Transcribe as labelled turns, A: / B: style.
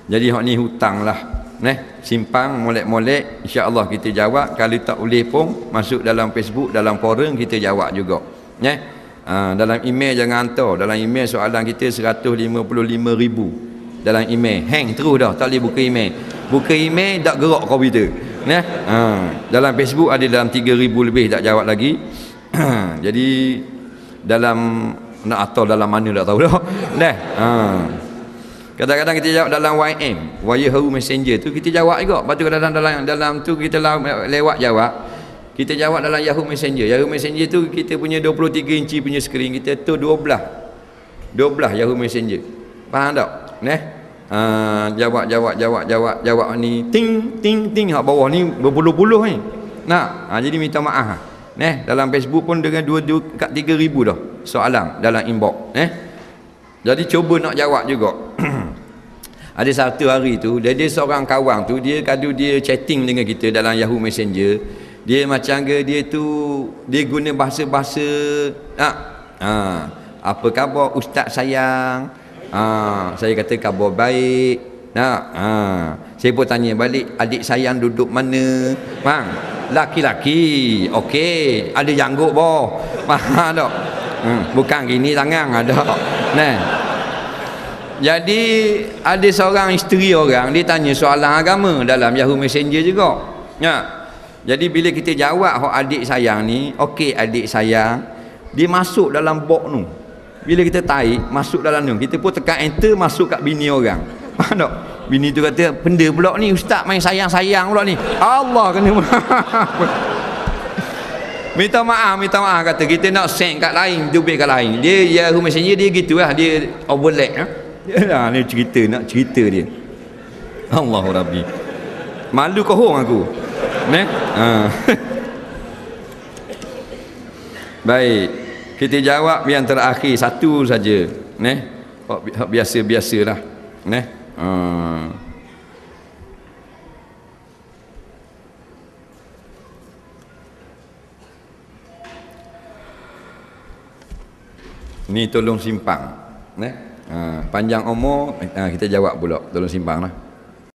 A: Jadi hak ni hutang lah. Simpang molek-molek, insya-Allah kita jawab. Kalau tak boleh pun masuk dalam Facebook, dalam forum kita jawab juga. Dalam email jangan hantar. Dalam email soalan kita 155,000 dalam email. Hang terus dah, tak boleh buka email. Buka email tak gerak komputer. Dalam Facebook ada dalam 3,000 lebih tak jawab lagi. Jadi dalam nak atau dalam mana tak tahu dah. Kadang-kadang kita jawab dalam YM, Yahoo Messenger tu kita jawab juga. Lepas tu dalam tu kita lewat jawab. Kita jawab dalam Yahoo Messenger. Yahoo Messenger tu kita punya 23 inci punya skrin, kita tu 12 Yahoo Messenger. Faham tak? Jawab ni ting hak bawah ni berpuluh-puluh ni. Jadi minta maaf. Dalam Facebook pun dengan 2 kat 3,000 dah soalan dalam inbox. Jadi cuba nak jawab juga. Ada satu hari tu dia seorang kawan tu, dia chatting dengan kita dalam Yahoo Messenger. Dia macam ke dia guna bahasa-bahasa apa khabar ustaz sayang. Saya kata khabar baik. Saya pun tanya balik, adik sayang duduk mana? Laki-laki. Okey, ada janggut boh. Faham tak? Bukan gini tangan ada. Jadi ada seorang isteri orang, dia tanya soalan agama dalam Yahoo Messenger juga. Jadi bila kita jawab hak adik sayang ni, okey adik sayang, dia masuk dalam box tu. Bila kita tarik masuk dalam tu, kita pun tekan enter masuk kat bini orang. Faham tak? Bini tu kata, benda pula ni ustaz main sayang-sayang pula ni. Allah kena minta maaf kata kita nak send kat lain, dubik kat lain. Dia Yahoo Messenger dia gitulah, dia overlap. Ni nak cerita dia. Allahu Rabbi. Malu kohong aku. Baik, kita jawab yang terakhir satu saja. Biasa-biasalah. Ni tolong simpang. Panjang umur kita jawab pula, tolong simpang lah.